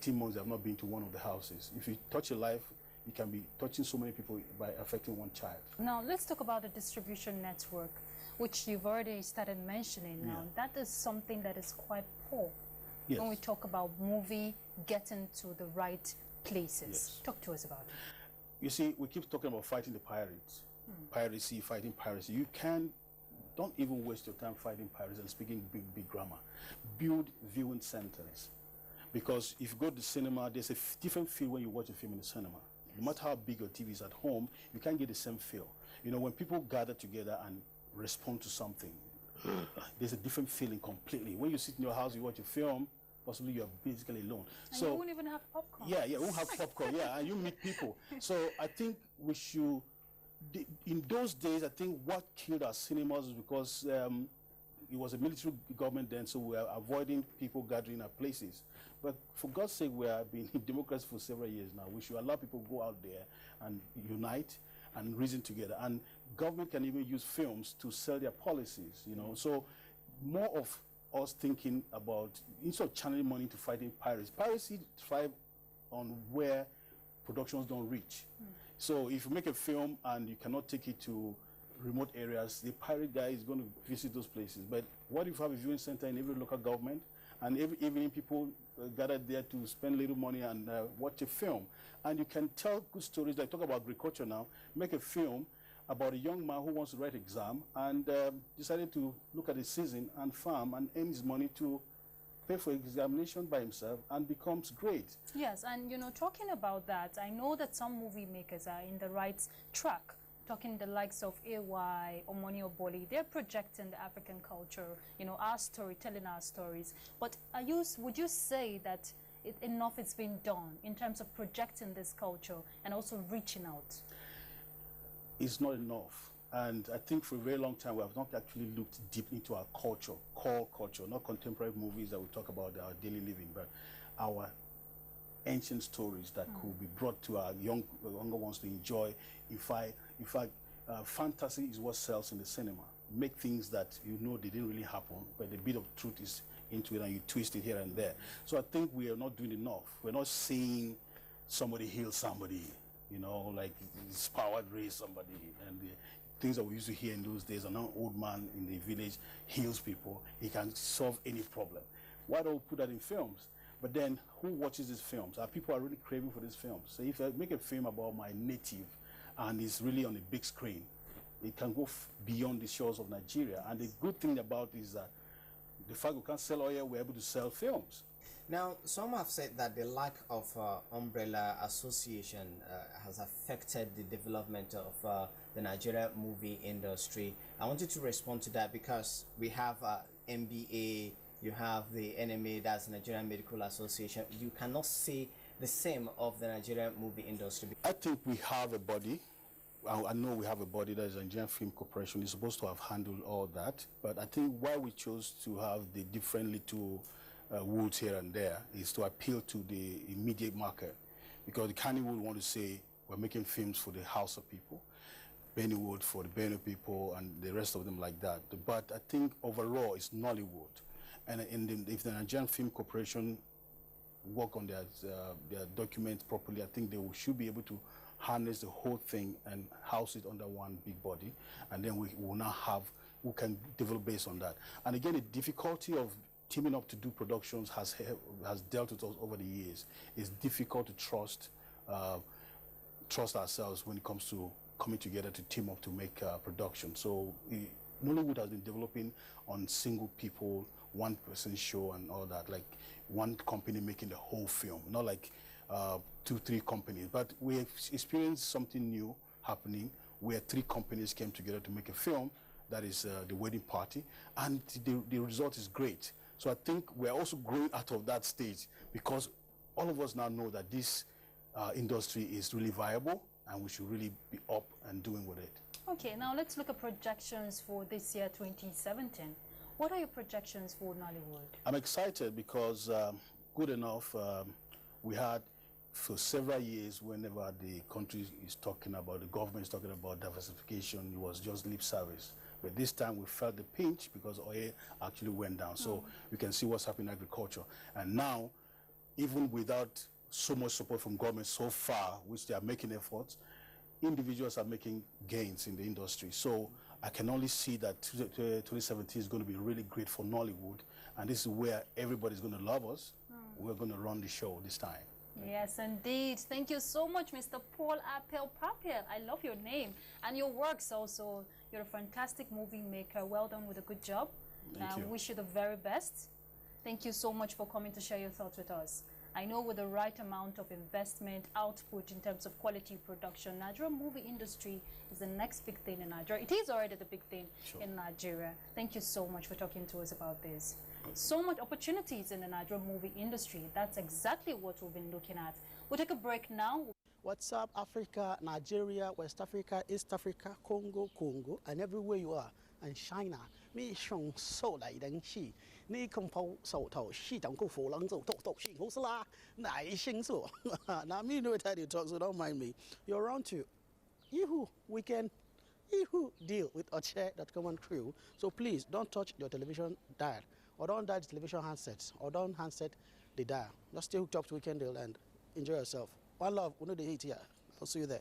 18 months they have not been to one of the houses. If you touch a life, you can be touching so many people by affecting one child. Now, let's talk about the distribution network, which you've already started mentioning now. That is something that is quite poor when we talk about movie getting to the right places. Talk to us about it. You see, we keep talking about fighting the pirates. Piracy, fighting piracy. Don't even waste your time fighting pirates and speaking big grammar. Build viewing centers. Because if you go to the cinema, there's a different feel when you watch a film in the cinema. No matter how big your TV is at home, you can't get the same feel. You know, when people gather together and respond to something, there's a different feeling completely. When you sit in your house, you watch a film, possibly you're basically alone. And so you won't even have popcorn. Yeah, you won't have popcorn, and you meet people. So I think we should, in those days, I think what killed our cinemas is because it was a military government then, so we are avoiding people gathering at places. But for God's sake, we have been in democracy for several years now. We should allow people to go out there and unite and reason together. And government can even use films to sell their policies, you know. So more of us thinking about, instead of channeling money to fighting pirates, piracy thrive on where productions don't reach. So if you make a film and you cannot take it to remote areas, the pirate guy is going to visit those places. But what if you have a viewing center in every local government, and every evening people gather there to spend little money and watch a film, and you can tell good stories. Like talk about agriculture now, make a film about a young man who wants to write exam and decided to look at the season and farm and earn his money to pay for examination by himself and becomes great. Yes, and you know, talking about that, I know that some movie makers are in the right track. Talking the likes of AY, Omoni Oboli, they're projecting the African culture, you know, our story, telling our stories. But would you say that enough is being done in terms of projecting this culture and also reaching out? It's not enough. And I think for a very long time, we have not actually looked deep into our culture, core culture, not contemporary movies that we talk about our daily living, but our ancient stories that could be brought to our younger ones to enjoy. In fact, fantasy is what sells in the cinema. Make things that you know they didn't really happen, but a bit of truth is into it and you twist it here and there. So I think we are not doing enough. We're not seeing somebody heal somebody, you know, like this power raise somebody, and the things that we used to hear in those days. An old man in the village heals people. He can solve any problem. Why don't we put that in films? But then who watches these films? People are really craving for these films. So if I make a film about my native and it's really on a big screen, it can go beyond the shores of Nigeria. And the good thing about it is that the fact we can't sell oil, we're able to sell films. Now, some have said that the lack of umbrella association has affected the development of the Nigeria movie industry. I wanted to respond to that because we have MBA, you have the NMA, that's Nigerian Medical Association. You cannot say the same of the Nigerian movie industry. I think we have a body. I know we have a body that is Nigerian Film Corporation. It's supposed to have handled all that. But I think why we chose to have the different little woods here and there is to appeal to the immediate market. Because the Kannywood want to say we're making films for the Hausa people, Bennywood for the Benue people, and the rest of them like that. But I think overall it's Nollywood. And if the Nigerian Film Corporation work on their documents properly, I think they should be able to harness the whole thing and house it under one big body, and then we will now we can develop based on that. And again, the difficulty of teaming up to do productions has dealt with us over the years. It's difficult to trust ourselves when it comes to coming together to team up to make production. So Nollywood has been developing on single people, one-person show and all that, like one company making the whole film, not like 2-3 companies. But we have experienced something new happening where 3 companies came together to make a film that is The Wedding Party, and the result is great. So I think we're also growing out of that stage because all of us now know that this industry is really viable and we should really be up and doing with it. Okay, now let's look at projections for this year, 2017. What are your projections for Nollywood? I'm excited because, good enough, we had for several years, whenever the country is talking about, the government is talking about diversification, it was just lip service. But this time we felt the pinch because oil actually went down. So we can see what's happening in agriculture. And now even without so much support from government so far, which they are making efforts, individuals are making gains in the industry. So I can only see that 2017 is going to be really great for Nollywood, and this is where everybody's going to love us. We're going to run the show this time. Yes, indeed. Thank you so much, Mr. Paul Appel Papel. I love your name and your works also. You're a fantastic movie maker. Well done with a good job. Thank you. Wish you the very best. Thank you so much for coming to share your thoughts with us. I know with the right amount of investment, output in terms of quality production, Nigerian movie industry is the next big thing in Nigeria. It is already the big thing in Nigeria. Thank you so much for talking to us about this. So much opportunities in the Nigerian movie industry. That's exactly what we've been looking at. We'll take a break now. What's up, Africa, Nigeria, West Africa, East Africa, Congo, and everywhere you are, and China. Me shong so lai deng xi, ni kong po so tao xi dang go for lang zo tok xing ho sla, nai xing so. Now me know how to talk, so don't mind me. You're on to Yahoo Weekend, Yahoo deal with Oche.com and crew. So please don't touch your television dial, or don't dial the television handsets, or don't handset the dial. Just stay hooked up to Weekend deal and enjoy yourself. One love, we know the hate here. I'll see you there.